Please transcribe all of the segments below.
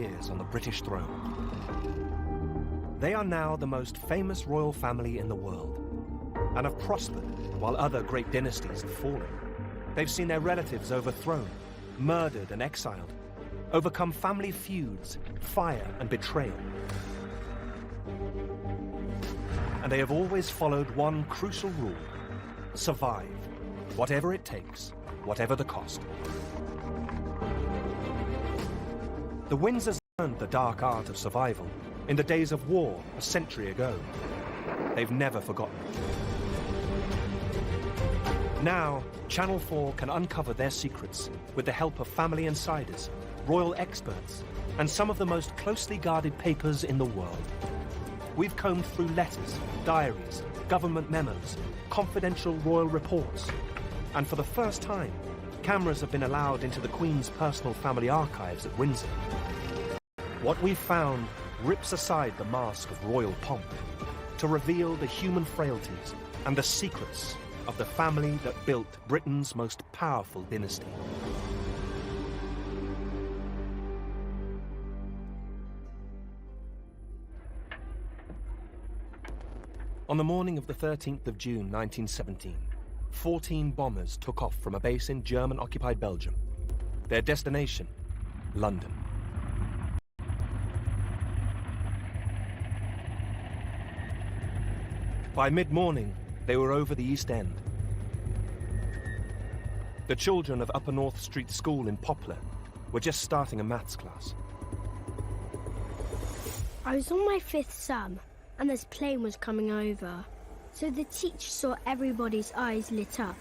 years on the British throne. They are now the most famous royal family in the world and have prospered while other great dynasties have fallen. They've seen their relatives overthrown, murdered and exiled, overcome family feuds, fire and betrayal. And they have always followed one crucial rule: survive, whatever it takes, whatever the cost. The Windsors learned the dark art of survival in the days of war a century ago. They've never forgotten it. Now, Channel 4 can uncover their secrets with the help of family insiders, royal experts, and some of the most closely guarded papers in the world. We've combed through letters, diaries, government memos, confidential royal reports, and for the first time, cameras have been allowed into the Queen's personal family archives at Windsor. What we've found rips aside the mask of royal pomp to reveal the human frailties and the secrets of the family that built Britain's most powerful dynasty. On the morning of the 13th of June 1917, 14 bombers took off from a base in German-occupied Belgium. Their destination, London. By mid-morning, they were over the East End. The children of Upper North Street School in Poplar were just starting a maths class. I was on my 5th sum, and this plane was coming over. So the teacher saw everybody's eyes lit up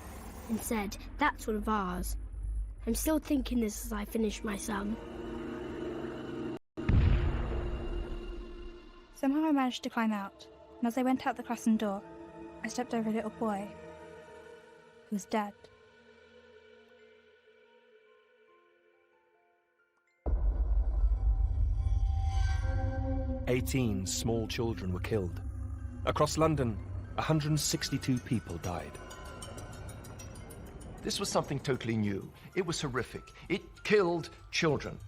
and said, "That's one of ours." I'm still thinking this as I finish my sum. Somehow I managed to climb out, and as I went out the classroom door, I stepped over a little boy who was dead. "18 small children were killed. Across London, 162 people died. This was something totally new. It was horrific. It killed children.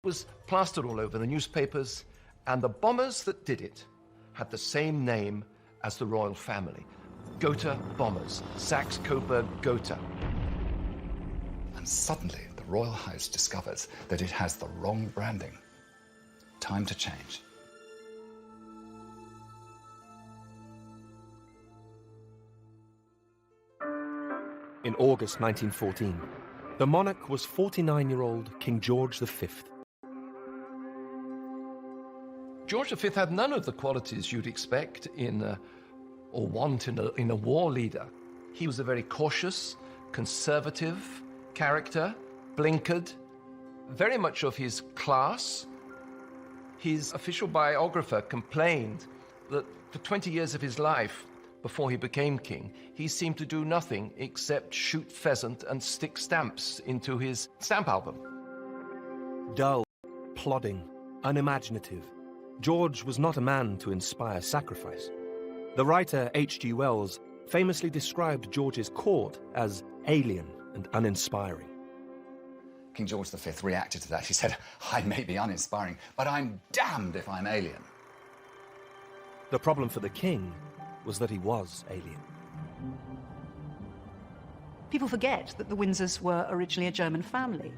It was plastered all over the newspapers, and the bombers that did it had the same name as the royal family. Gotha bombers. Saxe-Coburg Gotha. And suddenly, the royal house discovers that it has the wrong branding. Time to change. In August 1914, the monarch was 49-year-old King George V. George V had none of the qualities you'd expect or want in a war leader. He was a very cautious, conservative character, blinkered, very much of his class. His official biographer complained that for 20 years of his life, before he became king, he seemed to do nothing except shoot pheasant and stick stamps into his stamp album. Dull, plodding, unimaginative, George was not a man to inspire sacrifice. The writer H.G. Wells famously described George's court as alien and uninspiring. King George V reacted to that. He said, "I may be uninspiring, but I'm damned if I'm alien." The problem for the king was that he was alien. People forget that the Windsors were originally a German family.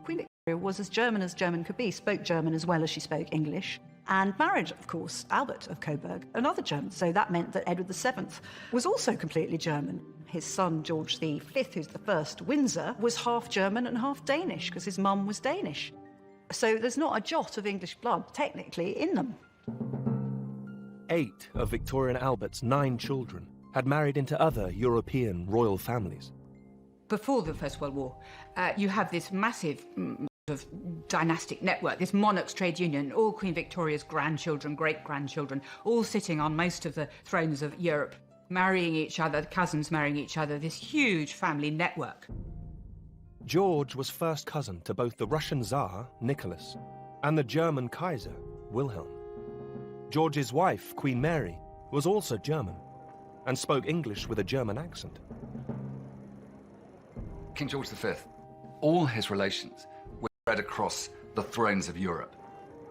Queen Victoria was as German could be, spoke German as well as she spoke English, and married, of course, Albert of Coburg, another German, so that meant that Edward VII was also completely German. His son, George V, who's the first Windsor, was half German and half Danish, because his mum was Danish. So there's not a jot of English blood, technically, in them. 8 of Victoria and Albert's 9 children had married into other European royal families. Before the First World War, you have this massive of dynastic network, this monarchs' trade union, all Queen Victoria's grandchildren, great-grandchildren, all sitting on most of the thrones of Europe, marrying each other, cousins marrying each other, this huge family network. George was first cousin to both the Russian Tsar, Nicholas, and the German Kaiser, Wilhelm. George's wife, Queen Mary, was also German and spoke English with a German accent. King George V, all his relations spread across the thrones of Europe.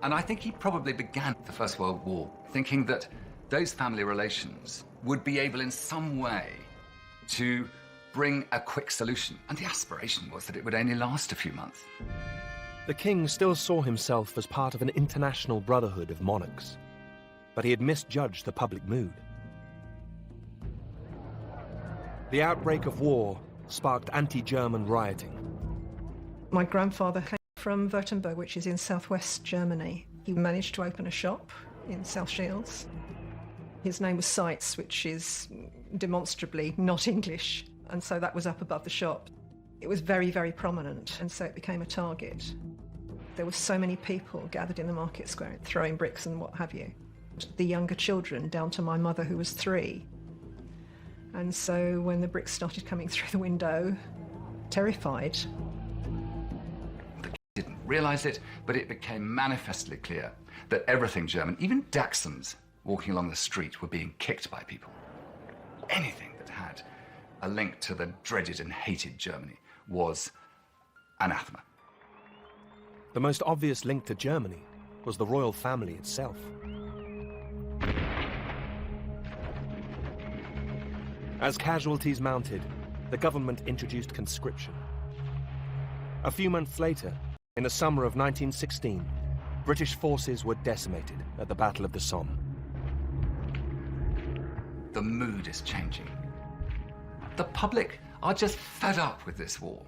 And I think he probably began the First World War thinking that those family relations would be able in some way to bring a quick solution. And the aspiration was that it would only last a few months. The king still saw himself as part of an international brotherhood of monarchs, but he had misjudged the public mood. The outbreak of war sparked anti-German rioting. My grandfather came from Württemberg, which is in southwest Germany. He managed to open a shop in South Shields. His name was Seitz, which is demonstrably not English, and so that was up above the shop. It was very, very prominent, and so it became a target. There were so many people gathered in the market square, throwing bricks and what have you. The younger children, down to my mother, who was 3. And so when the bricks started coming through the window, terrified. The king didn't realise it, but it became manifestly clear that everything German, even Dachshunds walking along the street, were being kicked by people. Anything that had a link to the dreaded and hated Germany was anathema. The most obvious link to Germany was the royal family itself. As casualties mounted, the government introduced conscription. A few months later, in the summer of 1916, British forces were decimated at the Battle of the Somme. The mood is changing. The public are just fed up with this war,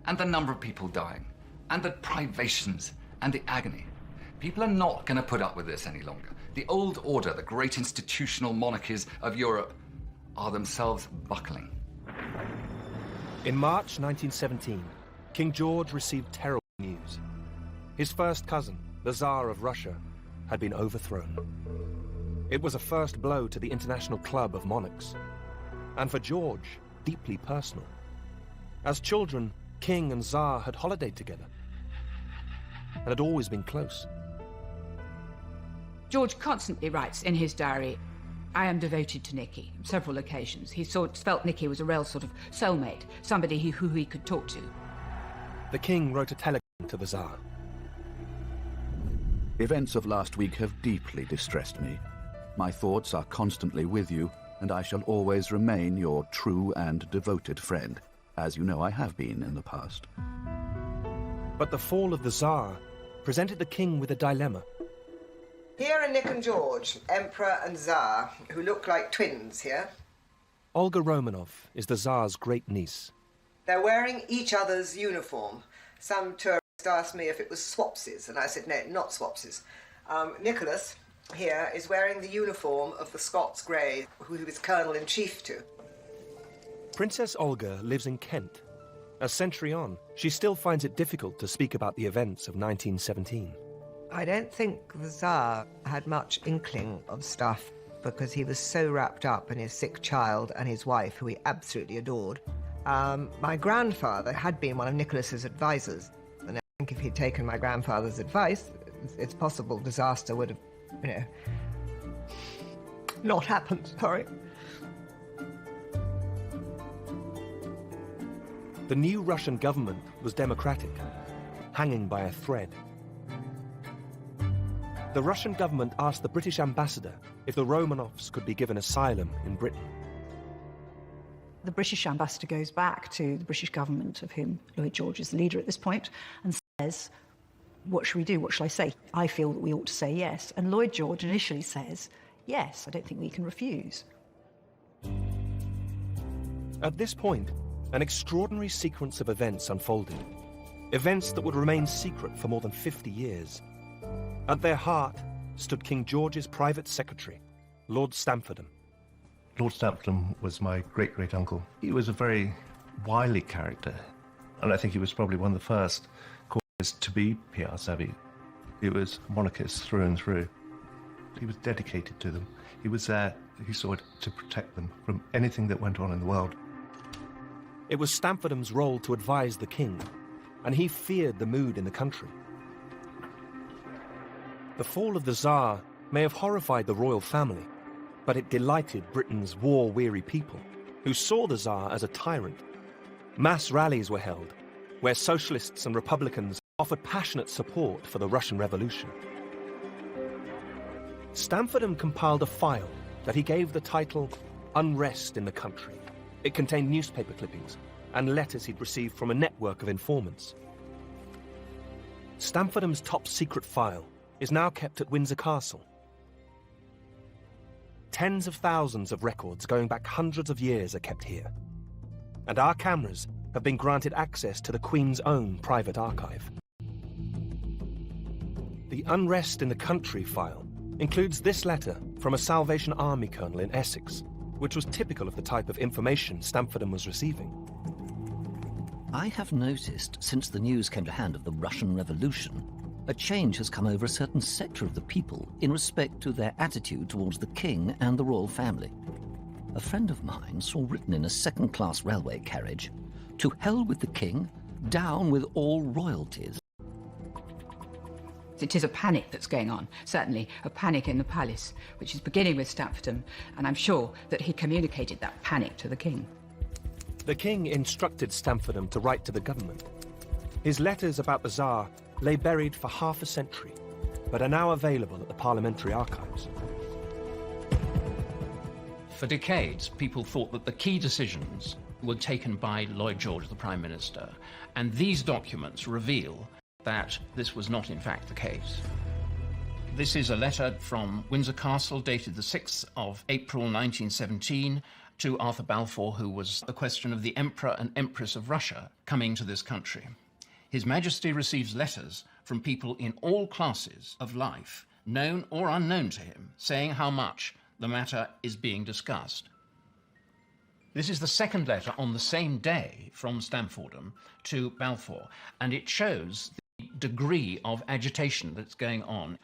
and the number of people dying, and the privations, and the agony. People are not going to put up with this any longer. The old order, the great institutional monarchies of Europe, are themselves buckling. In March 1917, King George received terrible news. His first cousin, the Tsar of Russia, had been overthrown. It was a first blow to the international club of monarchs, and for George, deeply personal. As children, King and Tsar had holidayed together, and had always been close. George constantly writes in his diary, "I am devoted to Nicky." On several occasions. He felt Nicky was a real sort of soulmate, somebody who he could talk to. The king wrote a telegram to the Tsar. Events of last week have deeply distressed me. My thoughts are constantly with you, and I shall always remain your true and devoted friend, as you know I have been in the past. But the fall of the Tsar presented the king with a dilemma. Here are Nick and George, Emperor and Tsar, who look like twins here. Olga Romanov is the Tsar's great niece. They're wearing each other's uniform. Some tourist asked me if it was swapsies, and I said, no, not swapsies. Nicholas, here, is wearing the uniform of the Scots Greys, who he was Colonel-in-Chief to. Princess Olga lives in Kent. A century on, she still finds it difficult to speak about the events of 1917. I don't think the Tsar had much inkling of stuff because he was so wrapped up in his sick child and his wife, who he absolutely adored. My grandfather had been one of Nicholas's advisors, and I think if he'd taken my grandfather's advice, it's possible disaster would have, not happened, sorry. The new Russian government was democratic, hanging by a thread. The Russian government asked the British ambassador if the Romanovs could be given asylum in Britain. The British ambassador goes back to the British government, of whom Lloyd George is the leader at this point, and says, what should we do? What shall I say? I feel that we ought to say yes. And Lloyd George initially says, yes, I don't think we can refuse. At this point, an extraordinary sequence of events unfolded. Events that would remain secret for more than 50 years. At their heart stood King George's private secretary, Lord Stamfordham. Lord Stamfordham was my great-great-uncle. He was a very wily character, and I think he was probably one of the first courtiers to be PR savvy. He was monarchist through and through. He was dedicated to them. He was there, he saw it, to protect them from anything that went on in the world. It was Stamfordham's role to advise the king, and he feared the mood in the country. The fall of the Tsar may have horrified the royal family, but it delighted Britain's war-weary people, who saw the Tsar as a tyrant. Mass rallies were held, where socialists and republicans offered passionate support for the Russian Revolution. Stamfordham compiled a file that he gave the title Unrest in the Country. It contained newspaper clippings and letters he'd received from a network of informants. Stamfordham's top-secret file is now kept at Windsor Castle. Tens of thousands of records going back hundreds of years are kept here. And our cameras have been granted access to the Queen's own private archive. The Unrest in the Country file includes this letter from a Salvation Army colonel in Essex, which was typical of the type of information Stamfordham was receiving. I have noticed, since the news came to hand of the Russian Revolution, a change has come over a certain sector of the people in respect to their attitude towards the king and the royal family. A friend of mine saw written in a second-class railway carriage, "To hell with the king, down with all royalties." It is a panic that's going on, certainly a panic in the palace, which is beginning with Stamfordham, and I'm sure that he communicated that panic to the king. The king instructed Stamfordham to write to the government. His letters about the Tsar lay buried for half a century, but are now available at the Parliamentary Archives. For decades, people thought that the key decisions were taken by Lloyd George, the Prime Minister, and these documents reveal that this was not in fact the case. This is a letter from Windsor Castle dated the 6th of April 1917 to Arthur Balfour, who was the question of the Emperor and Empress of Russia coming to this country. His Majesty receives letters from people in all classes of life, known or unknown to him, saying how much the matter is being discussed. This is the second letter on the same day from Stamfordham to Balfour, and it shows the degree of agitation that's going on.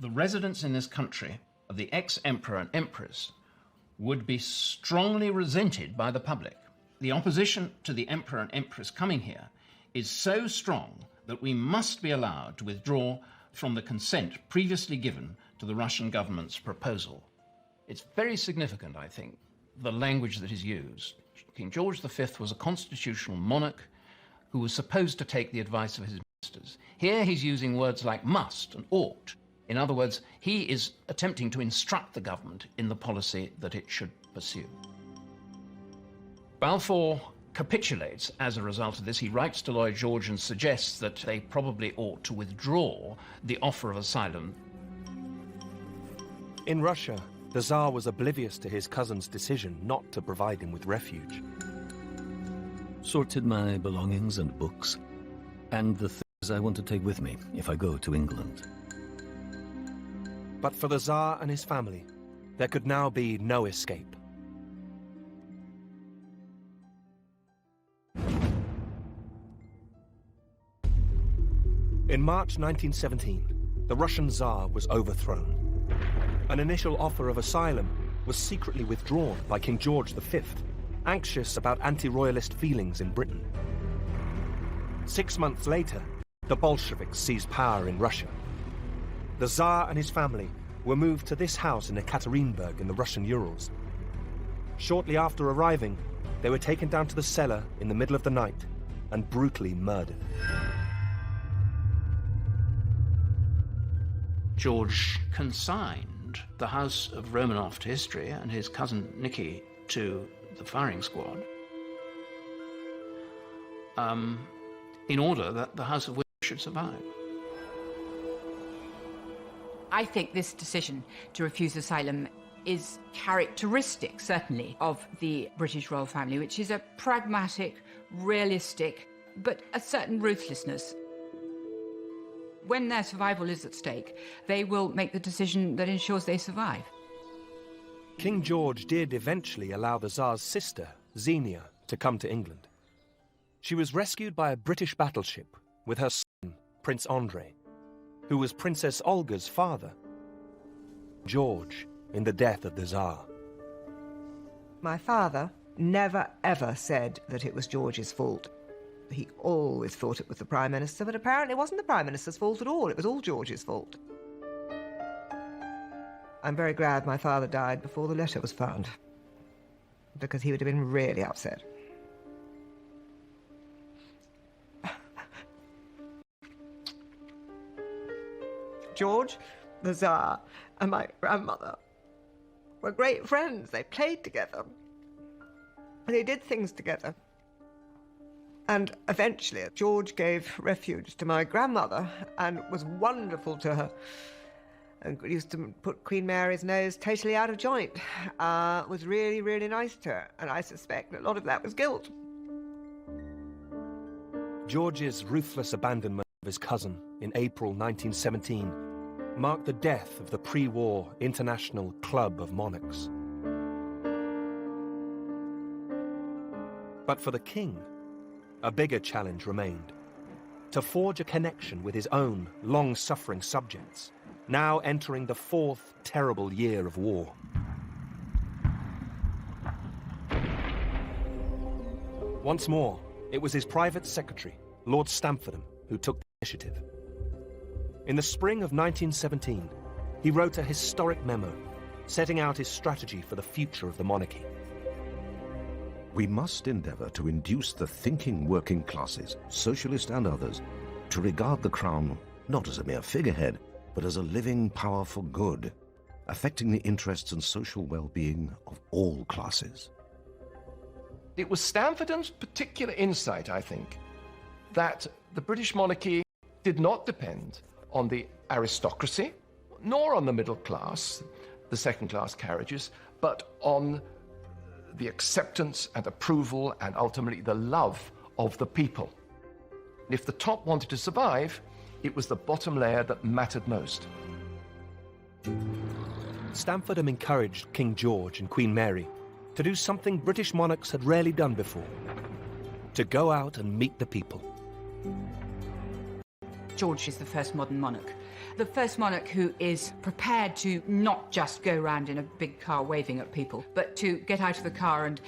The residents in this country of the ex-emperor and empress would be strongly resented by the public. The opposition to the emperor and empress coming here is so strong that we must be allowed to withdraw from the consent previously given to the Russian government's proposal. It's very significant, I think, the language that is used. King George V was a constitutional monarch who was supposed to take the advice of his ministers. Here he's using words like must and ought. In other words, he is attempting to instruct the government in the policy that it should pursue. Balfour capitulates as a result of this. He writes to Lloyd George and suggests that they probably ought to withdraw the offer of asylum. In Russia, the Tsar was oblivious to his cousin's decision not to provide him with refuge. Sorted my belongings and books, and the things I want to take with me if I go to England. But for the Tsar and his family, there could now be no escape. In March 1917, the Russian Tsar was overthrown. An initial offer of asylum was secretly withdrawn by King George V, anxious about anti-royalist feelings in Britain. 6 months later, the Bolsheviks seized power in Russia. The Tsar and his family were moved to this house in Ekaterinburg in the Russian Urals. Shortly after arriving, they were taken down to the cellar in the middle of the night and brutally murdered. George consigned the house of Romanov to history and his cousin Nicky to the firing squad in order that the House of Windsor should survive. I think this decision to refuse asylum is characteristic, certainly, of the British royal family, which is a pragmatic, realistic, but a certain ruthlessness. When their survival is at stake, they will make the decision that ensures they survive. King George did eventually allow the Tsar's sister, Xenia, to come to England. She was rescued by a British battleship with her son, Prince Andrei, who was Princess Olga's father, George, in the death of the Tsar. My father never ever said that it was George's fault. He always thought it was the Prime Minister, but apparently it wasn't the Prime Minister's fault at all. It was all George's fault. I'm very glad my father died before the letter was found, because he would have been really upset. George, the Tsar, and my grandmother were great friends. They played together. They did things together. And eventually, George gave refuge to my grandmother and was wonderful to her. And used to put Queen Mary's nose totally out of joint. Was really, really nice to her. And I suspect a lot of that was guilt. George's ruthless abandonment of his cousin in April 1917 marked the death of the pre-war International Club of Monarchs. But for the king, a bigger challenge remained: to forge a connection with his own long-suffering subjects, now entering the fourth terrible year of war. Once more, it was his private secretary, Lord Stamfordham, who took the initiative. In the spring of 1917, he wrote a historic memo, setting out his strategy for the future of the monarchy. We must endeavour to induce the thinking working classes, socialist and others, to regard the crown not as a mere figurehead, but as a living power for good, affecting the interests and social well-being of all classes. It was Stamfordham's particular insight, I think, that the British monarchy did not depend on the aristocracy, nor on the middle class, the second-class carriages, but on the acceptance and approval and ultimately the love of the people. If the top wanted to survive, it was the bottom layer that mattered most. Stamfordham encouraged King George and Queen Mary to do something British monarchs had rarely done before: to go out and meet the people. George is the first modern monarch. The first monarch who is prepared to not just go around in a big car waving at people, but to get out of the car and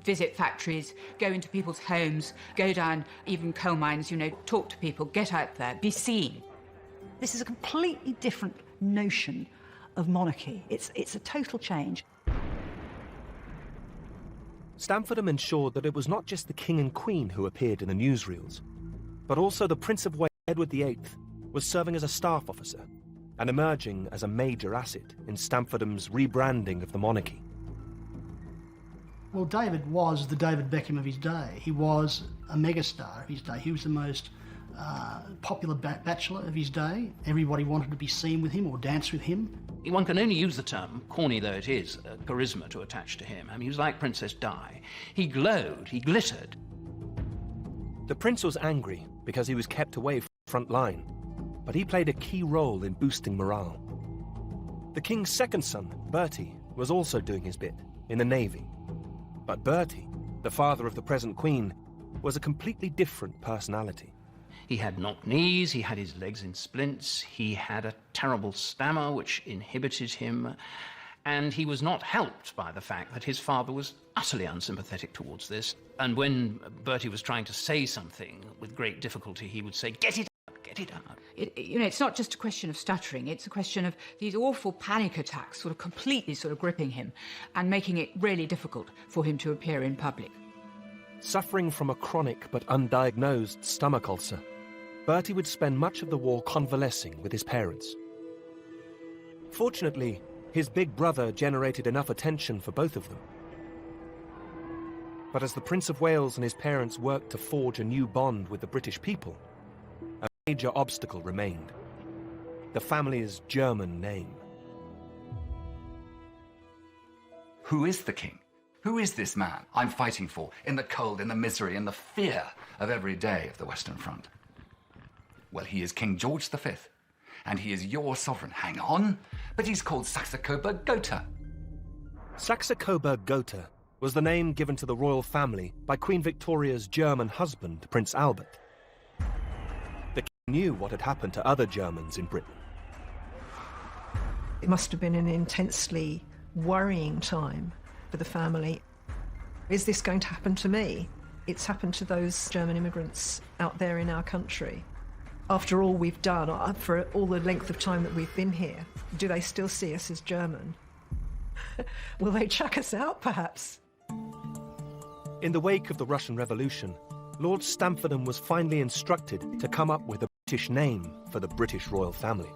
visit factories, go into people's homes, go down even coal mines, talk to people, get out there, be seen. This is a completely different notion of monarchy. It's a total change. Stamfordham ensured that it was not just the King and Queen who appeared in the newsreels, but also the Prince of Wales, Edward VIII, was serving as a staff officer and emerging as a major asset in Stamfordham's rebranding of the monarchy. Well, David was the David Beckham of his day. He was a megastar of his day. He was the most popular bachelor of his day. Everybody wanted to be seen with him or dance with him. One can only use the term, corny though it is, charisma to attach to him. I mean, he was like Princess Di. He glowed, he glittered. The prince was angry because he was kept away from the front line, but he played a key role in boosting morale. The king's second son, Bertie, was also doing his bit in the navy. But Bertie, the father of the present queen, was a completely different personality. He had knocked knees, he had his legs in splints, he had a terrible stammer which inhibited him, and he was not helped by the fact that his father was utterly unsympathetic towards this. And when Bertie was trying to say something with great difficulty, he would say, "Get it out, get it out." It's not just a question of stuttering, it's a question of these awful panic attacks sort of completely gripping him and making it really difficult for him to appear in public. Suffering from a chronic but undiagnosed stomach ulcer, Bertie would spend much of the war convalescing with his parents. Fortunately, his big brother generated enough attention for both of them. But as the Prince of Wales and his parents worked to forge a new bond with the British people, a major obstacle remained: the family's German name. Who is the king? Who is this man I'm fighting for in the cold, in the misery, in the fear of every day of the Western Front? Well, he is King George V, and he is your sovereign. Hang on, but he's called Saxe-Coburg-Gotha. Saxe-Coburg-Gotha was the name given to the royal family by Queen Victoria's German husband, Prince Albert. The king knew what had happened to other Germans in Britain. It must have been an intensely worrying time for the family. Is this going to happen to me? It's happened to those German immigrants out there in our country. After all we've done, for all the length of time that we've been here, do they still see us as German? Will they chuck us out, perhaps? In the wake of the Russian Revolution, Lord Stamfordham was finally instructed to come up with a British name for the British royal family.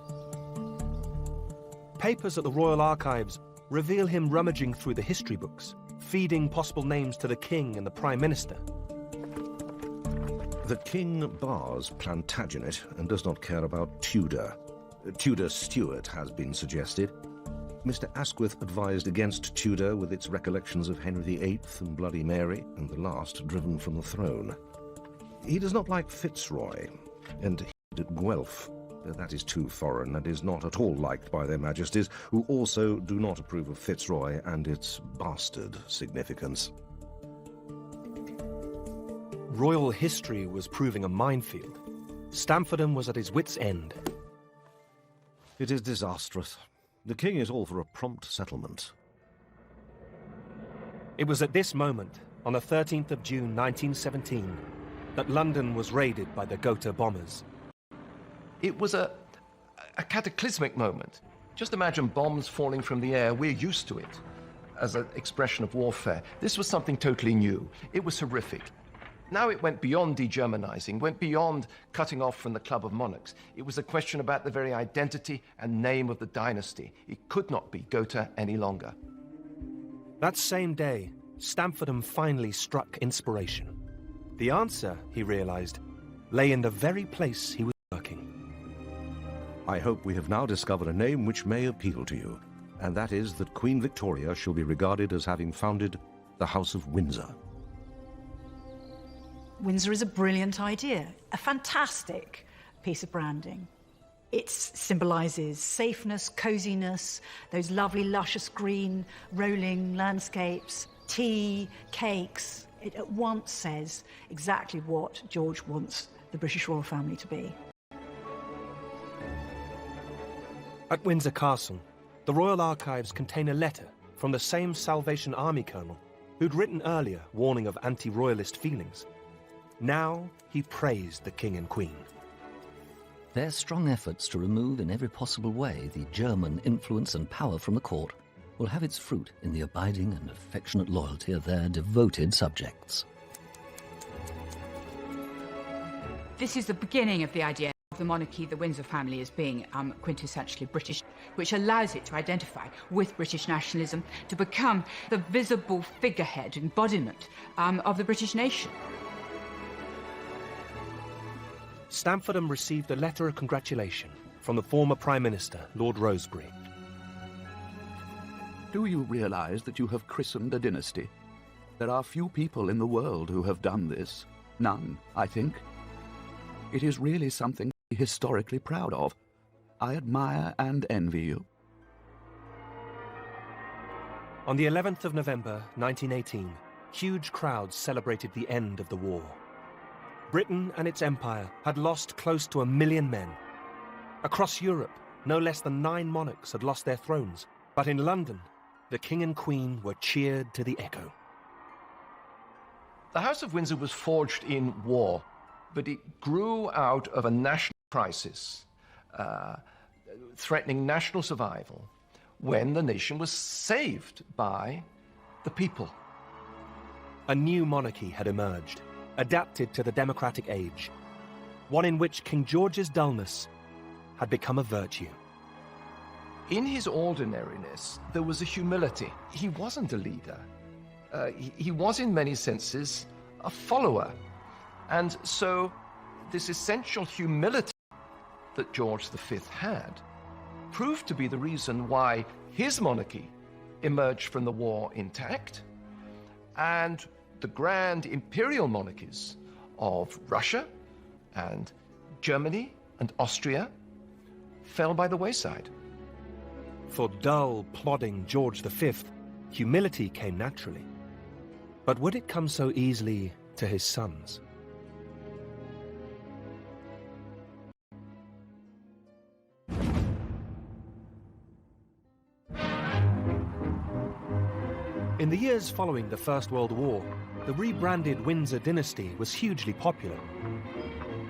papers at the Royal Archives reveal him rummaging through the history books, feeding possible names to the King and the Prime Minister. The King bars Plantagenet and does not care about Tudor. Tudor Stuart has been suggested. Mr. Asquith advised against Tudor with its recollections of Henry VIII and Bloody Mary, and the last driven from the throne. He does not like Fitzroy, and Guelph. That is too foreign and is not at all liked by their majesties, who also do not approve of Fitzroy and its bastard significance. Royal history was proving a minefield. Stamfordham was at his wits' end. It is disastrous. The King is all for a prompt settlement. It was at this moment, on the 13th of June 1917, that London was raided by the Gotha bombers. It was a cataclysmic moment. Just imagine bombs falling from the air. We're used to it as an expression of warfare. This was something totally new. It was horrific. Now it went beyond degermanizing, went beyond cutting off from the Club of Monarchs. It was a question about the very identity and name of the dynasty. It could not be Gotha any longer. That same day, Stamfordham finally struck inspiration. The answer, he realized, lay in the very place he was working. I hope we have now discovered a name which may appeal to you, and that is that Queen Victoria shall be regarded as having founded the House of Windsor. Windsor is a brilliant idea, a fantastic piece of branding. It symbolises safeness, coziness, those lovely luscious green rolling landscapes, tea, cakes. It at once says exactly what George wants the British royal family to be. At Windsor Castle, the Royal Archives contain a letter from the same Salvation Army colonel who'd written earlier warning of anti-royalist feelings. Now he praised the King and Queen. Their strong efforts to remove in every possible way the German influence and power from the court will have its fruit in the abiding and affectionate loyalty of their devoted subjects. This is the beginning of the idea of the monarchy, the Windsor family, as being quintessentially British, which allows it to identify with British nationalism, to become the visible figurehead, embodiment of the British nation. Stamfordham received a letter of congratulation from the former Prime Minister, Lord Rosebery. Do you realize that you have christened a dynasty? There are few people in the world who have done this. None, I think. It is really something to be historically proud of. I admire and envy you. On the 11th of November, 1918, huge crowds celebrated the end of the war. Britain and its empire had lost close to 1 million men. Across Europe, no less than 9 monarchs had lost their thrones. But in London, the King and Queen were cheered to the echo. The House of Windsor was forged in war, but it grew out of a national crisis, threatening national survival, when the nation was saved by the people. A new monarchy had emerged, adapted to the democratic age, one in which King George's dullness had become a virtue. In his ordinariness, there was a humility. He wasn't a leader. He was, in many senses, a follower. And so, this essential humility that George V had proved to be the reason why his monarchy emerged from the war intact, and the grand imperial monarchies of Russia and Germany and Austria fell by the wayside. For dull, plodding George V, humility came naturally. But would it come so easily to his sons? In the years following the First World War, the rebranded Windsor dynasty was hugely popular.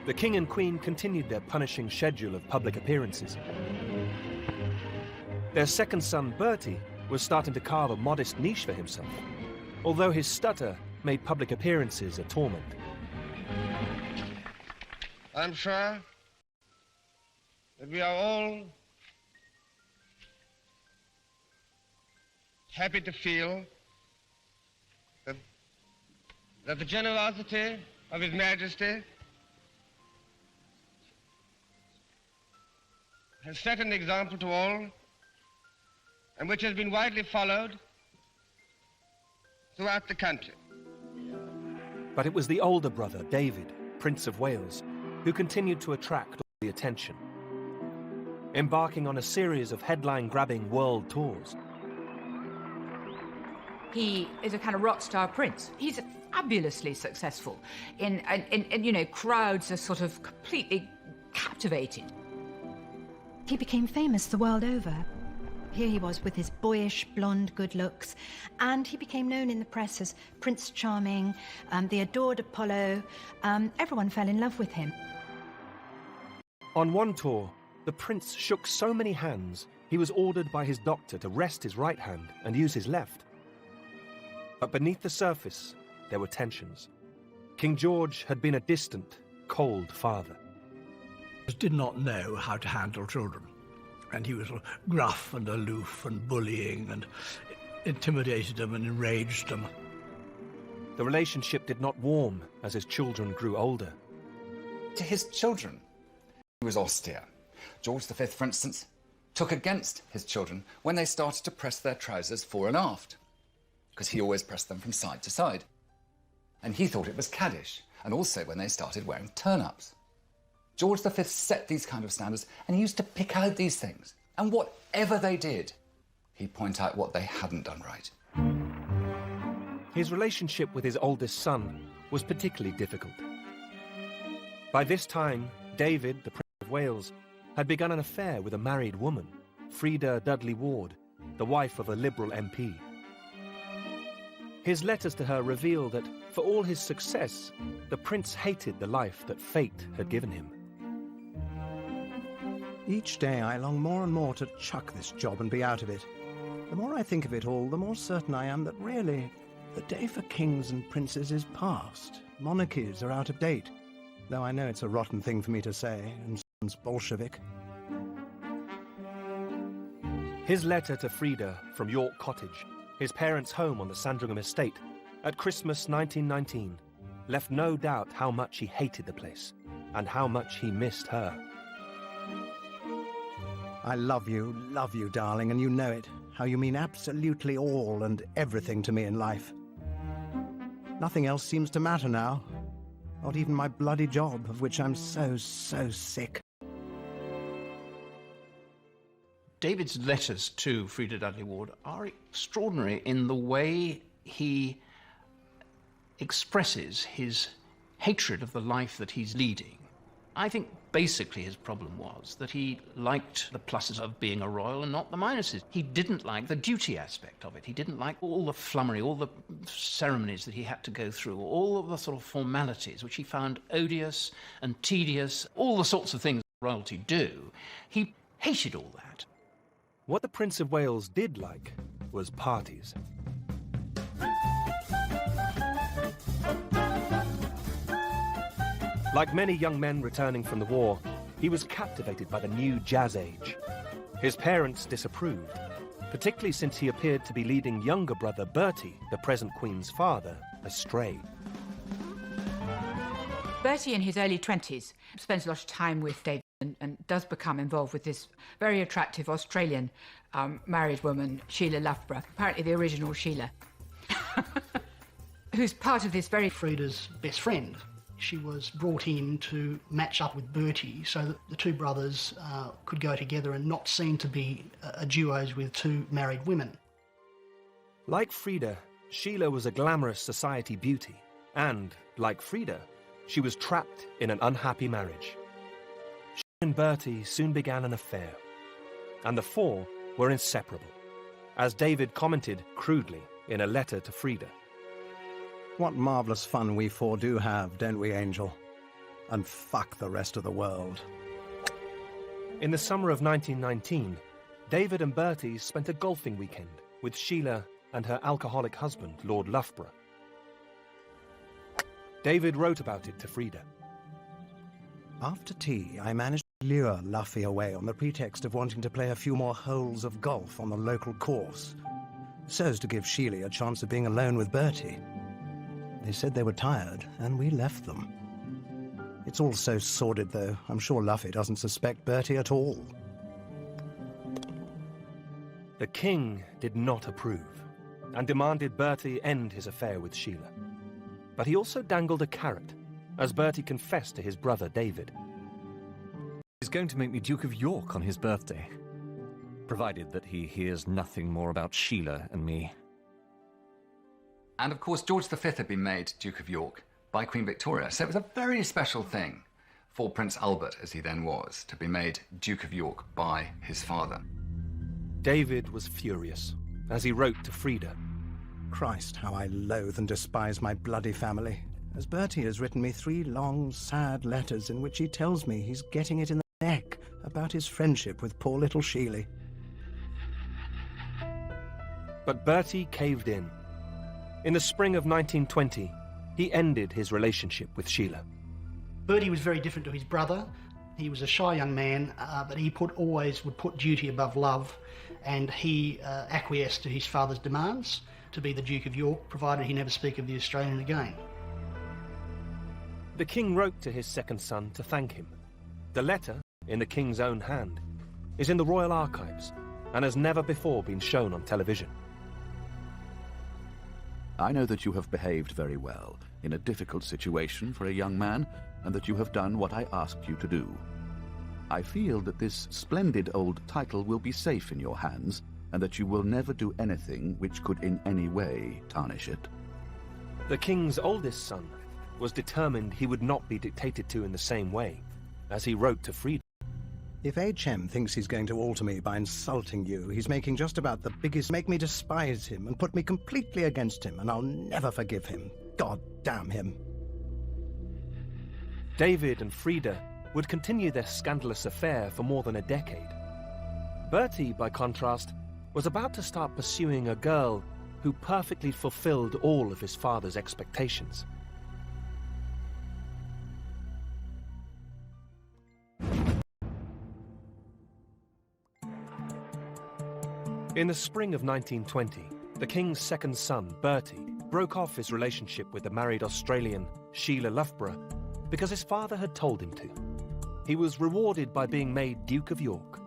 The King and Queen continued their punishing schedule of public appearances. Their second son, Bertie, was starting to carve a modest niche for himself, although his stutter made public appearances a torment. I'm sure that we are all happy to feel that the generosity of His Majesty has set an example to all, and which has been widely followed throughout the country. But it was the older brother, David, Prince of Wales, who continued to attract all the attention, embarking on a series of headline-grabbing world tours. He is a kind of rock star prince. He's fabulously successful. In you know, crowds are sort of completely captivated. He became famous the world over. Here he was with his boyish, blonde good looks, and he became known in the press as Prince Charming, the adored Apollo. Everyone fell in love with him. On one tour, the prince shook so many hands, he was ordered by his doctor to rest his right hand and use his left. But beneath the surface, there were tensions. King George had been a distant, cold father. He did not know how to handle children, and he was gruff and aloof and bullying and intimidated them and enraged them. The relationship did not warm as his children grew older. To his children, he was austere. George V, for instance, took against his children when they started to press their trousers fore and aft, because he always pressed them from side to side. And he thought it was caddish, and also when they started wearing turn-ups. George V set these kind of standards, and he used to pick out these things. And whatever they did, he'd point out what they hadn't done right. His relationship with his oldest son was particularly difficult. By this time, David, the Prince of Wales, had begun an affair with a married woman, Frida Dudley Ward, the wife of a Liberal MP. His letters to her reveal that, for all his success, the prince hated the life that fate had given him. Each day I long more and more to chuck this job and be out of it. The more I think of it all, the more certain I am that really, the day for kings and princes is past. Monarchies are out of date, though I know it's a rotten thing for me to say, and sounds Bolshevik. His letter to Frida from York Cottage, his parents' home on the Sandringham estate, at Christmas 1919, left no doubt how much he hated the place, and how much he missed her. I love you, darling, and you know it. How you mean absolutely all and everything to me in life. Nothing else seems to matter now. Not even my bloody job, of which I'm so sick. David's letters to Frida Dudley Ward are extraordinary in the way he expresses his hatred of the life that he's leading. I think basically his problem was that he liked the pluses of being a royal and not the minuses. He didn't like the duty aspect of it. He didn't like all the flummery, all the ceremonies that he had to go through, all of the sort of formalities which he found odious and tedious, all the sorts of things royalty do. He hated all that. What the Prince of Wales did like was parties. Like many young men returning from the war, he was captivated by the new jazz age. His parents disapproved, particularly since he appeared to be leading younger brother Bertie, the present Queen's father, astray. Bertie, in his early 20s, spends a lot of time with David and does become involved with this very attractive Australian married woman, Sheila Loughborough, apparently the original Sheila, who's part of this very... Frida's best friend. She was brought in to match up with Bertie so that the two brothers could go together and not seem to be duos with two married women. Like Frida, Sheila was a glamorous society beauty, and, like Frida, she was trapped in an unhappy marriage. She and Bertie soon began an affair, and the four were inseparable, as David commented crudely in a letter to Frida. What marvellous fun we four do have, don't we, Angel? And fuck the rest of the world. In the summer of 1919, David and Bertie spent a golfing weekend with Sheila and her alcoholic husband, Lord Loughborough. David wrote about it to Frida. After tea, I managed to lure Luffy away on the pretext of wanting to play a few more holes of golf on the local course. so as to give Sheila a chance of being alone with Bertie. They said they were tired, and we left them. It's all so sordid, though. I'm sure Luffy doesn't suspect Bertie at all. The king did not approve and demanded Bertie end his affair with Sheila. But he also dangled a carrot, as Bertie confessed to his brother David. He's going to make me Duke of York on his birthday, provided that he hears nothing more about Sheila and me. And of course, George V had been made Duke of York by Queen Victoria, so it was a very special thing for Prince Albert, as he then was, to be made Duke of York by his father. David was furious as he wrote to Frida. Christ, how I loathe and despise my bloody family, as Bertie has written me 3 long, sad letters in which he tells me he's getting it in the neck about his friendship with poor little Sheila. But Bertie caved in. In the spring of 1920, he ended his relationship with Sheila. Bertie was very different to his brother. He was a shy young man, but he always would put duty above love, and he acquiesced to his father's demands to be the Duke of York, provided he never speak of the Australian again. The king wrote to his second son to thank him. The letter, in the king's own hand, is in the royal archives and has never before been shown on television. I know that you have behaved very well in a difficult situation for a young man, and that you have done what I asked you to do. I feel that this splendid old title will be safe in your hands, and that you will never do anything which could in any way tarnish it. The king's oldest son was determined he would not be dictated to in the same way, as he wrote to Frida. If H.M. thinks he's going to alter me by insulting you, he's making just about the biggest make me despise him and put me completely against him, and I'll never forgive him. God damn him. David and Frida would continue their scandalous affair for more than a decade. Bertie, by contrast, was about to start pursuing a girl who perfectly fulfilled all of his father's expectations. In the spring of 1920, the king's second son, Bertie, broke off his relationship with the married Australian Sheila Loughborough because his father had told him to. He was rewarded by being made Duke of York.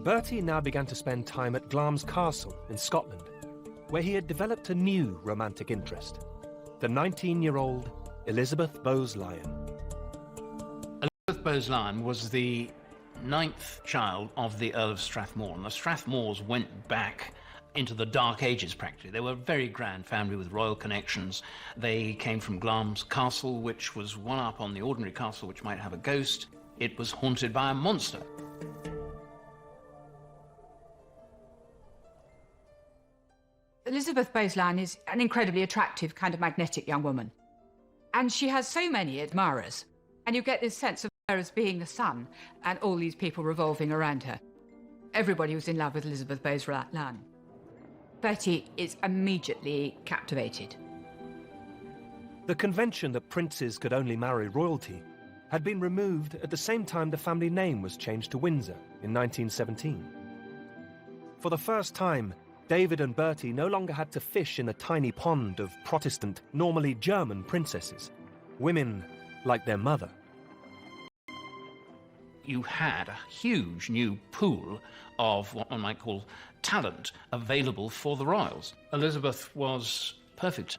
Bertie now began to spend time at Glamis Castle in Scotland, where he had developed a new romantic interest, the 19-year-old Elizabeth Bowes-Lyon. Elizabeth Bowes-Lyon was the 9th child of the Earl of Strathmore, and the Strathmores went back into the Dark Ages practically. They were a very grand family with royal connections. They came from Glamis Castle, which was one up on the ordinary castle, which might have a ghost. It was haunted by a monster. Elizabeth Bowes-Lyon is an incredibly attractive, kind of magnetic young woman. And she has so many admirers. And you get this sense of her as being the sun, and all these people revolving around her. Everybody was in love with Elizabeth Bowes-Lyon. Bertie is immediately captivated. The convention that princes could only marry royalty had been removed at the same time the family name was changed to Windsor in 1917. For the first time, David and Bertie no longer had to fish in the tiny pond of Protestant, normally German princesses, women like their mother. You had a huge new pool of what one might call talent available for the royals. Elizabeth was perfect.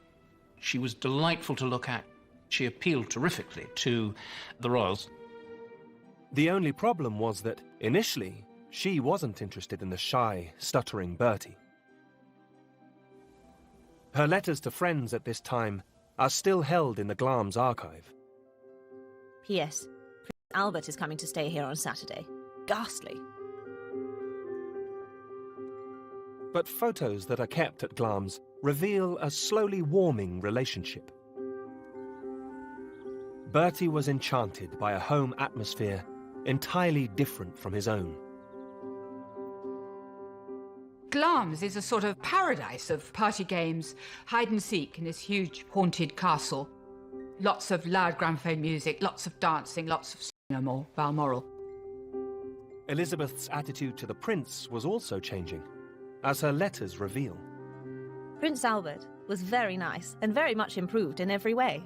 She was delightful to look at. She appealed terrifically to the royals. The only problem was that, initially, she wasn't interested in the shy, stuttering Bertie. Her letters to friends at this time are still held in the Glamis archive. P.S. Prince Albert is coming to stay here on Saturday. Ghastly. But photos that are kept at Glamis reveal a slowly warming relationship. Bertie was enchanted by a home atmosphere entirely different from his own. Glamis is a sort of paradise of party games, hide and seek in this huge haunted castle. Lots of loud gramophone music, lots of dancing, lots of Balmoral. Elizabeth's attitude to the prince was also changing. as her letters reveal. Prince Albert was very nice and very much improved in every way.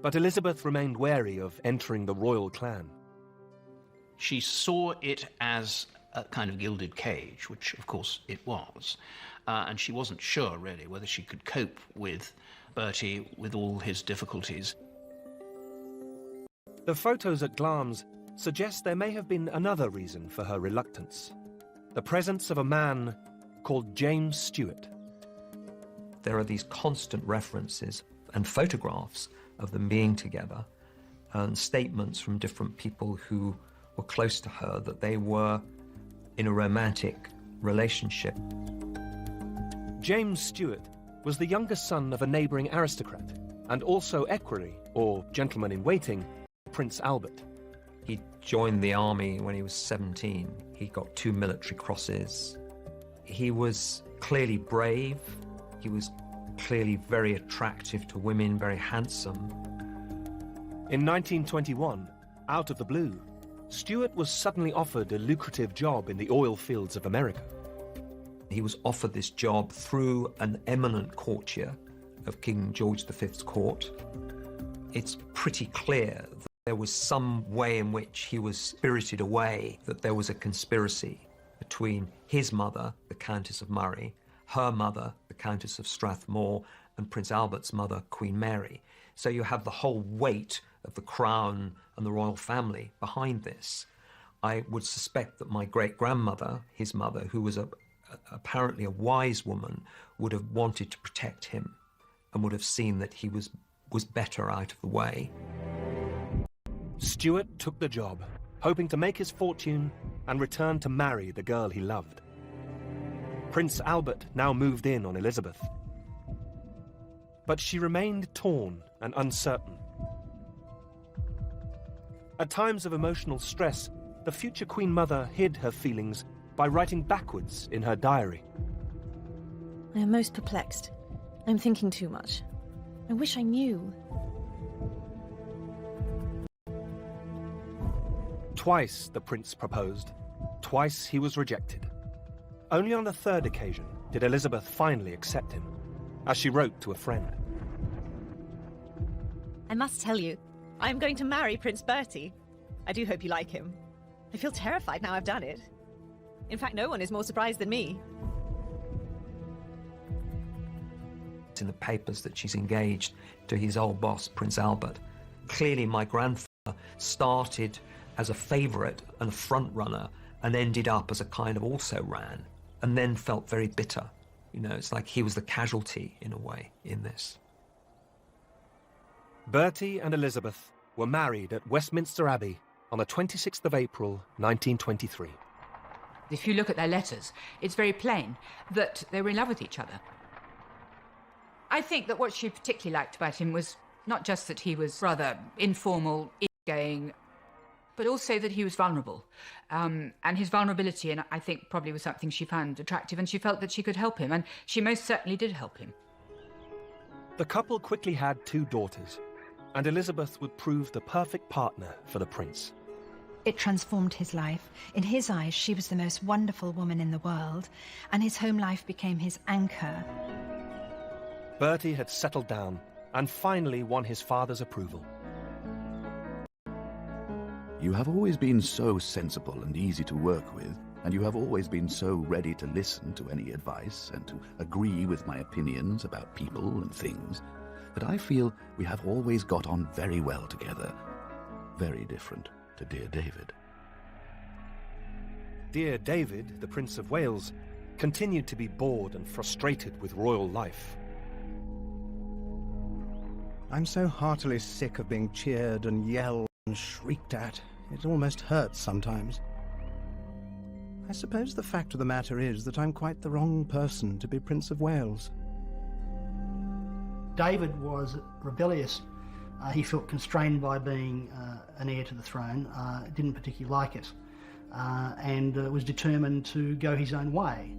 But Elizabeth remained wary of entering the royal clan. She saw it as a kind of gilded cage, which of course it was, and she wasn't sure really whether she could cope with Bertie with all his difficulties. The photos at Glamis suggest there may have been another reason for her reluctance: the presence of a man called James Stuart. There are these constant references and photographs of them being together, and statements from different people who were close to her that they were in a romantic relationship. James Stuart was the youngest son of a neighbouring aristocrat, and also equerry, or gentleman-in-waiting, Prince Albert. He joined the army when he was 17. He got 2 military crosses. He was clearly brave. He was clearly very attractive to women, very handsome. In 1921, out of the blue, Stuart was suddenly offered a lucrative job in the oil fields of America. He was offered this job through an eminent courtier of King George V's court. It's pretty clear that there was some way in which he was spirited away, that there was a conspiracy between his mother, the Countess of Murray, her mother, the Countess of Strathmore, and Prince Albert's mother, Queen Mary. So you have the whole weight of the crown and the royal family behind this. I would suspect that my great-grandmother, his mother, who was apparently a wise woman, would have wanted to protect him and would have seen that he was better out of the way. Stuart took the job, hoping to make his fortune and return to marry the girl he loved. Prince Albert now moved in on Elizabeth. But she remained torn and uncertain. At times of emotional stress, the future Queen Mother hid her feelings by writing backwards in her diary. I am most perplexed. I'm thinking too much. I wish I knew. Twice the prince proposed. Twice he was rejected. Only on the third occasion did Elizabeth finally accept him, as she wrote to a friend. I must tell you, I am going to marry Prince Bertie. I do hope you like him. I feel terrified now I've done it. In fact, no one is more surprised than me. It's in the papers that she's engaged to his old boss, Prince Albert. Clearly, my grandfather started as a favourite and a front-runner and ended up as a kind of also-ran, and then felt very bitter. You know, it's like he was the casualty, in a way, in this. Bertie and Elizabeth were married at Westminster Abbey on the 26th of April, 1923. If you look at their letters, it's very plain that they were in love with each other. I think that what she particularly liked about him was not just that he was rather informal, easygoing, but also that he was vulnerable. And his vulnerability, and I think, probably was something she found attractive, and she felt that she could help him, and she most certainly did help him. The couple quickly had 2 daughters, and Elizabeth would prove the perfect partner for the prince. It transformed his life. In his eyes, she was the most wonderful woman in the world, and his home life became his anchor. Bertie had settled down and finally won his father's approval. You have always been so sensible and easy to work with, and you have always been so ready to listen to any advice and to agree with my opinions about people and things, that I feel we have always got on very well together. Very different to dear David. Dear David, the Prince of Wales, continued to be bored and frustrated with royal life. I'm so heartily sick of being cheered and yelled and shrieked at. It almost hurts sometimes. I suppose the fact of the matter is that I'm quite the wrong person to be Prince of Wales. David was rebellious. He felt constrained by being an heir to the throne, didn't particularly like it, and was determined to go his own way.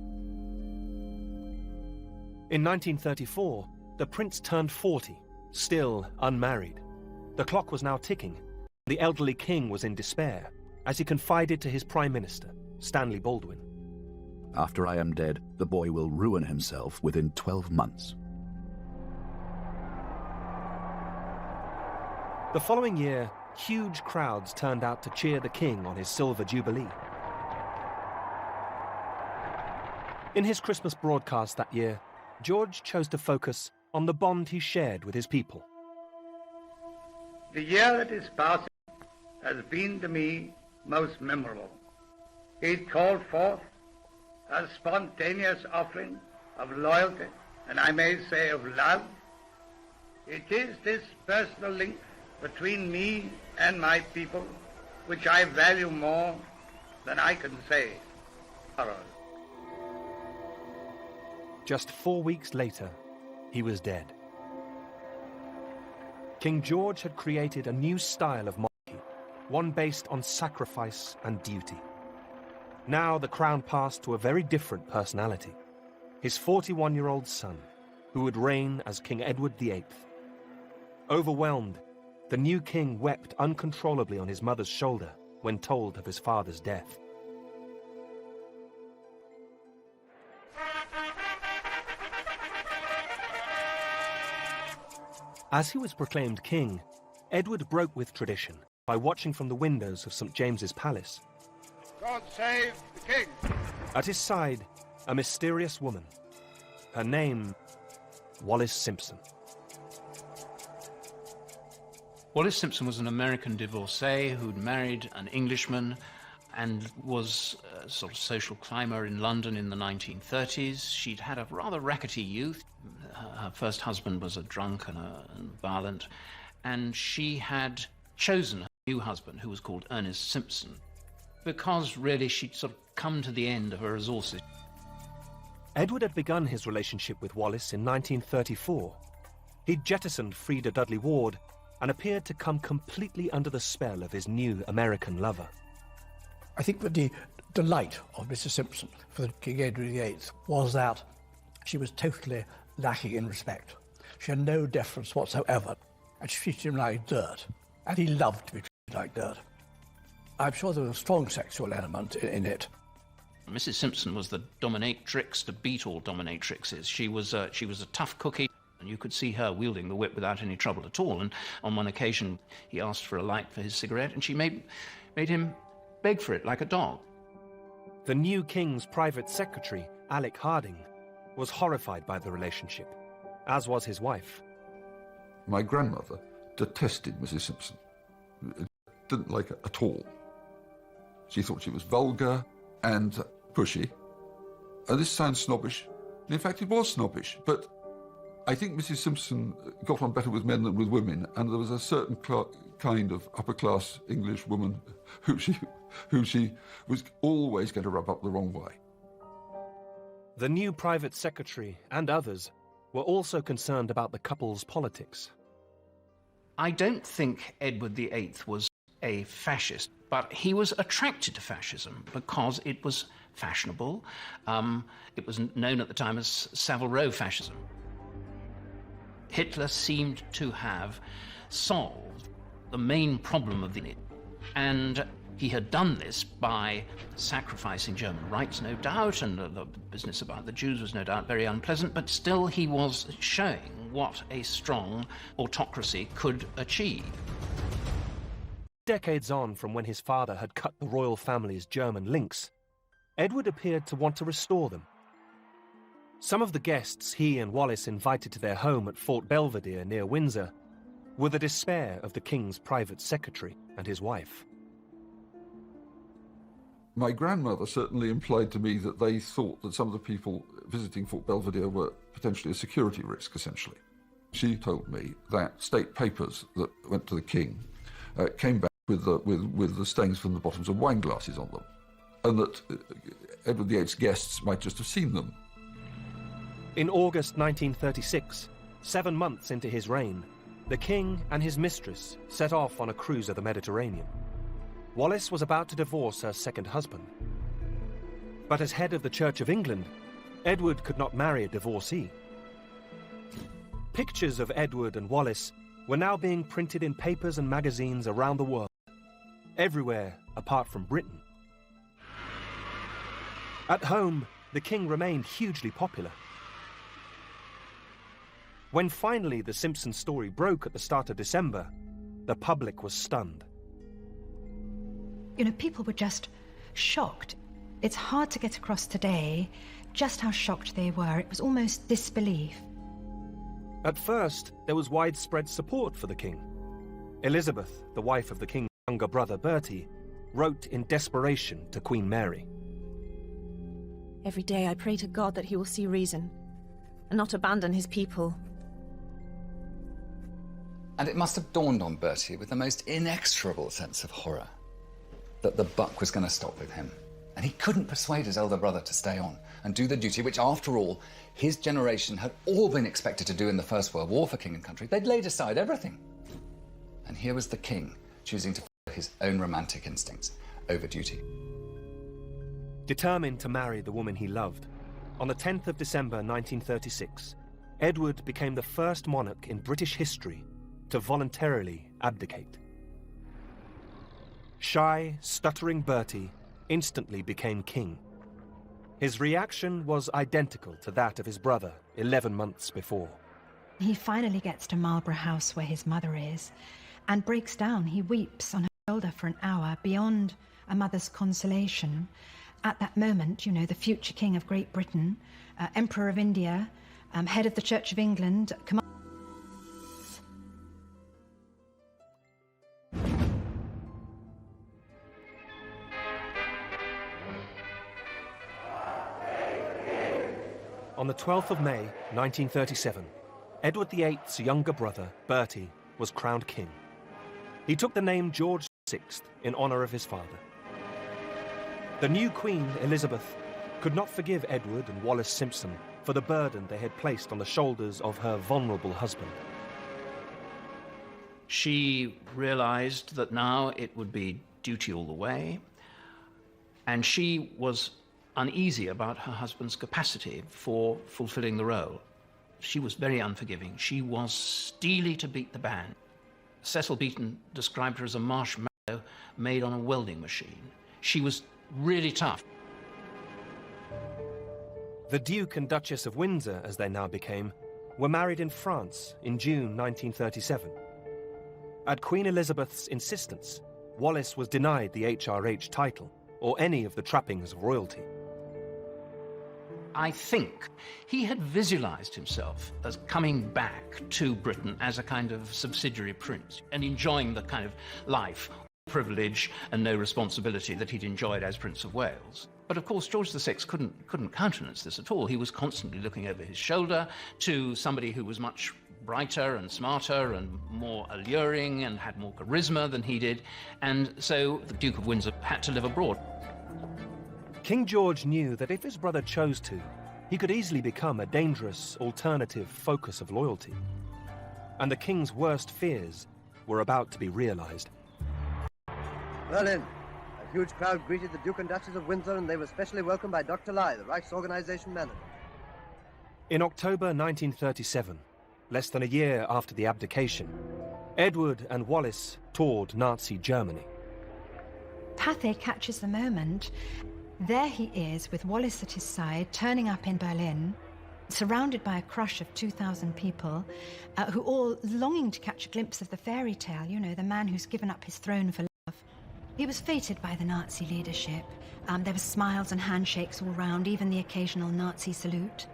In 1934, the prince turned 40, still unmarried. The clock was now ticking. The elderly king was in despair, as he confided to his Prime Minister, Stanley Baldwin. After I am dead, the boy will ruin himself within 12 months. The following year, huge crowds turned out to cheer the king on his silver jubilee. In his Christmas broadcast that year, George chose to focus on the bond he shared with his people. The year that is passing has been to me most memorable. It called forth a spontaneous offering of loyalty, and I may say of love. It is this personal link between me and my people which I value more than I can say. Just 4 weeks later, he was dead. King George had created a new style of monarchy, one based on sacrifice and duty. Now the crown passed to a very different personality, his 41-year-old son, who would reign as King Edward VIII. Overwhelmed, the new king wept uncontrollably on his mother's shoulder when told of his father's death. As he was proclaimed king, Edward broke with tradition by watching from the windows of St. James's Palace. God save the king! At his side, a mysterious woman. Her name, Wallis Simpson. Wallis Simpson was an American divorcee who'd married an Englishman and was a sort of social climber in London in the 1930s. She'd had a rather rackety youth. Her first husband was a drunk and violent, and she had chosen her new husband, who was called Ernest Simpson, because really she'd sort of come to the end of her resources. Edward had begun his relationship with Wallis in 1934. He'd jettisoned Freda Dudley Ward and appeared to come completely under the spell of his new American lover. I think that the delight of Mrs. Simpson for King Edward VIII was that she was totally lacking in respect. She had no deference whatsoever, and she treated him like dirt, and he loved to be treated like dirt. I'm sure there was a strong sexual element in it. Mrs. Simpson was the dominatrix to beat all dominatrixes. She was a tough cookie, and you could see her wielding the whip without any trouble at all. And on one occasion, he asked for a light for his cigarette, and she made him beg for it like a dog. The new king's private secretary, Alec Harding, was horrified by the relationship, as was his wife. My grandmother detested Mrs. Simpson. Didn't like her at all. She thought she was vulgar and pushy. And this sounds snobbish. And in fact, it was snobbish. But I think Mrs. Simpson got on better with men than with women, and there was a certain kind of upper-class English woman who she was always going to rub up the wrong way. The new private secretary and others were also concerned about the couple's politics. I don't think Edward VIII was a fascist, but he was attracted to fascism because it was fashionable. It was known at the time as Savile Row fascism. Hitler seemed to have solved the main problem of the... and he had done this by sacrificing German rights, no doubt, and the business about the Jews was no doubt very unpleasant, but still he was showing what a strong autocracy could achieve. Decades on from when his father had cut the royal family's German links, Edward appeared to want to restore them. Some of the guests he and Wallis invited to their home at Fort Belvedere near Windsor were the despair of the king's private secretary and his wife. My grandmother certainly implied to me that they thought that some of the people visiting Fort Belvedere were potentially a security risk, essentially. She told me that state papers that went to the king came back with the stains from the bottoms of wine glasses on them, and that Edward VIII's guests might just have seen them. In August 1936, 7 months into his reign, the king and his mistress set off on a cruise of the Mediterranean. Wallis was about to divorce her second husband. But as head of the Church of England, Edward could not marry a divorcee. Pictures of Edward and Wallis were now being printed in papers and magazines around the world, everywhere apart from Britain. At home, the king remained hugely popular. When finally the Simpson story broke at the start of December, the public was stunned. You know, people were just shocked. It's hard to get across today just how shocked they were. It was almost disbelief. At first, there was widespread support for the king. Elizabeth, the wife of the king's younger brother Bertie, wrote in desperation to Queen Mary. Every day I pray to God that he will see reason and not abandon his people. And it must have dawned on Bertie with the most inexorable sense of horror that the buck was going to stop with him. And he couldn't persuade his elder brother to stay on and do the duty which, after all, his generation had all been expected to do in the First World War for king and country. They'd laid aside everything. And here was the king choosing to follow his own romantic instincts over duty. Determined to marry the woman he loved, on the 10th of December 1936, Edward became the first monarch in British history to voluntarily abdicate. Shy, stuttering Bertie instantly became king. His reaction was identical to that of his brother 11 months before. He finally gets to Marlborough House where his mother is and breaks down. He weeps on her shoulder for an hour beyond a mother's consolation. At that moment, you know, the future king of Great Britain, Emperor of India, head of the Church of England, On the 12th of May, 1937, Edward VIII's younger brother, Bertie, was crowned king. He took the name George VI in honour of his father. The new Queen, Elizabeth, could not forgive Edward and Wallis Simpson for the burden they had placed on the shoulders of her vulnerable husband. She realized that now it would be duty all the way, and she was uneasy about her husband's capacity for fulfilling the role. She was very unforgiving. She was steely to beat the band. Cecil Beaton described her as a marshmallow made on a welding machine. She was really tough. The Duke and Duchess of Windsor, as they now became, were married in France in June 1937. At Queen Elizabeth's insistence, Wallis was denied the HRH title or any of the trappings of royalty. I think he had visualized himself as coming back to Britain as a kind of subsidiary prince and enjoying the kind of life, privilege and no responsibility that he'd enjoyed as Prince of Wales. But of course George VI couldn't countenance this at all. He was constantly looking over his shoulder to somebody who was much brighter and smarter and more alluring and had more charisma than he did, and so the Duke of Windsor had to live abroad. King George knew that if his brother chose to, he could easily become a dangerous alternative focus of loyalty. And the king's worst fears were about to be realized. Berlin. A huge crowd greeted the Duke and Duchess of Windsor, and they were specially welcomed by Dr. Lai, the Reichsorganization manager. In October 1937, less than a year after the abdication, Edward and Wallis toured Nazi Germany. Pathé catches the moment. There he is, with Wallis at his side, turning up in Berlin, surrounded by a crush of 2,000 people, who all longing to catch a glimpse of the fairy tale, you know, the man who's given up his throne for love. He was feted by the Nazi leadership. There were smiles and handshakes all round, even the occasional Nazi salute.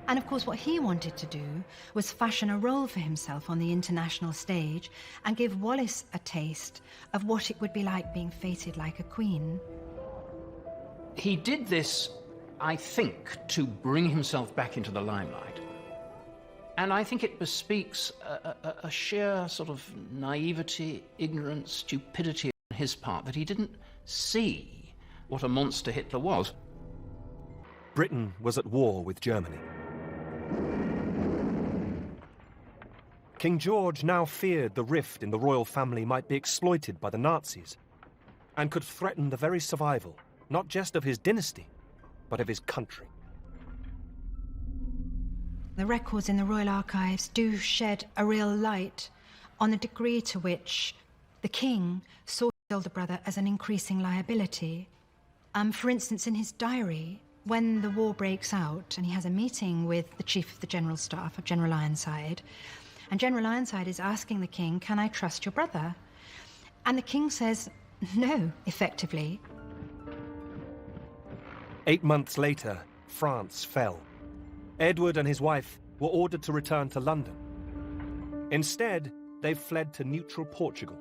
And of course what he wanted to do was fashion a role for himself on the international stage and give Wallis a taste of what it would be like being feted like a queen. He did this, I think, to bring himself back into the limelight. And I think it bespeaks a sheer sort of naivety, ignorance, stupidity on his part that he didn't see what a monster Hitler was. Britain was at war with Germany. King George now feared the rift in the royal family might be exploited by the Nazis and could threaten the very survival, not just of his dynasty, but of his country. The records in the Royal Archives do shed a real light on the degree to which the king saw his elder brother as an increasing liability. For instance, in his diary, when the war breaks out and he has a meeting with the Chief of the General Staff, of General Ironside, and General Ironside is asking the king, "Can I trust your brother?" And the king says no, effectively. 8 months later, France fell. Edward and his wife were ordered to return to London. Instead, they fled to neutral Portugal.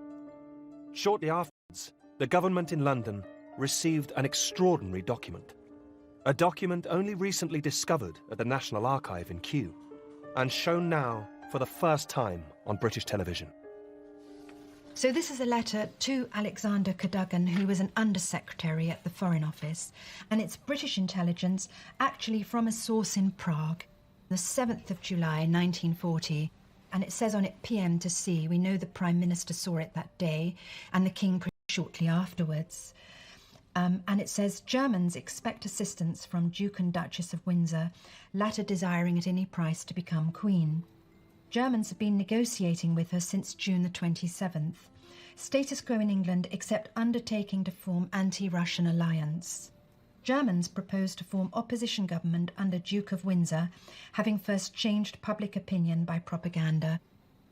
Shortly afterwards, the government in London received an extraordinary document. A document only recently discovered at the National Archive in Kew, and shown now for the first time on British television. So this is a letter to Alexander Cadogan, who was an undersecretary at the Foreign Office, and it's British intelligence, actually from a source in Prague, the 7th of July, 1940, and it says on it PM to C. We know the Prime Minister saw it that day, and the King pretty shortly afterwards. And it says, Germans expect assistance from Duke and Duchess of Windsor, latter desiring at any price to become Queen. Germans have been negotiating with her since June the 27th. Status quo in England except undertaking to form anti-Russian alliance. Germans propose to form opposition government under Duke of Windsor, having first changed public opinion by propaganda.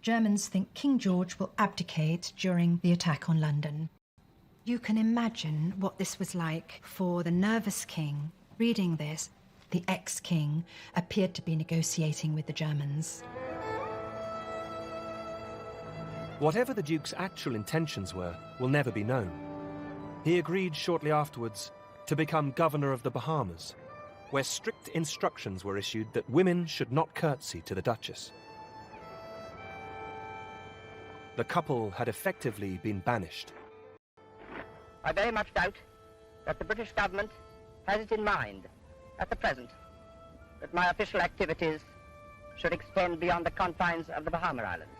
Germans think King George will abdicate during the attack on London. You can imagine what this was like for the nervous king. Reading this, the ex-king appeared to be negotiating with the Germans. Whatever the Duke's actual intentions were will never be known. He agreed shortly afterwards to become governor of the Bahamas, where strict instructions were issued that women should not curtsy to the Duchess. The couple had effectively been banished. I very much doubt that the British government has it in mind, at the present, that my official activities should extend beyond the confines of the Bahama Islands.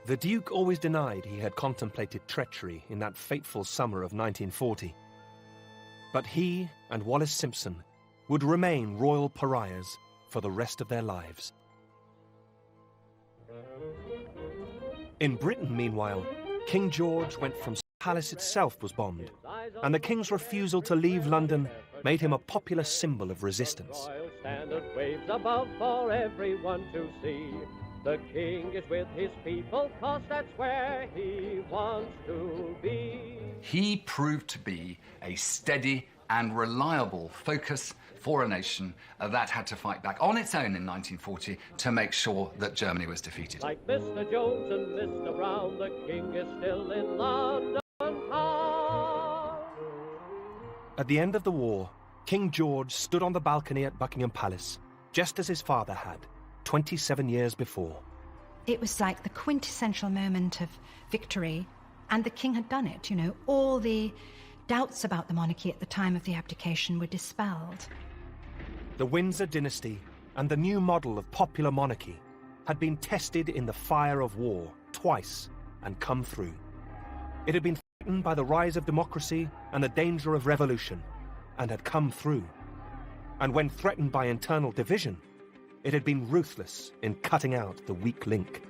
The Duke always denied he had contemplated treachery in that fateful summer of 1940. But he and Wallis Simpson would remain royal pariahs for the rest of their lives. In Britain, meanwhile, King George went from Palace itself was bombed, and the King's refusal to leave London made him a popular symbol of resistance. Royal standard waves above for everyone to see. The King is with his people, 'cause that's where he wants to be. He proved to be a steady and reliable focus for a nation that had to fight back on its own in 1940 to make sure that Germany was defeated. Like Mr. Jones and Mr. Brown, the King is still in London town. At the end of the war, King George stood on the balcony at Buckingham Palace, just as his father had, 27 years before. It was like the quintessential moment of victory, and the king had done it, you know. All the doubts about the monarchy at the time of the abdication were dispelled. The Windsor dynasty and the new model of popular monarchy had been tested in the fire of war twice and come through. It had been threatened by the rise of democracy and the danger of revolution, and had come through. And when threatened by internal division, it had been ruthless in cutting out the weak link.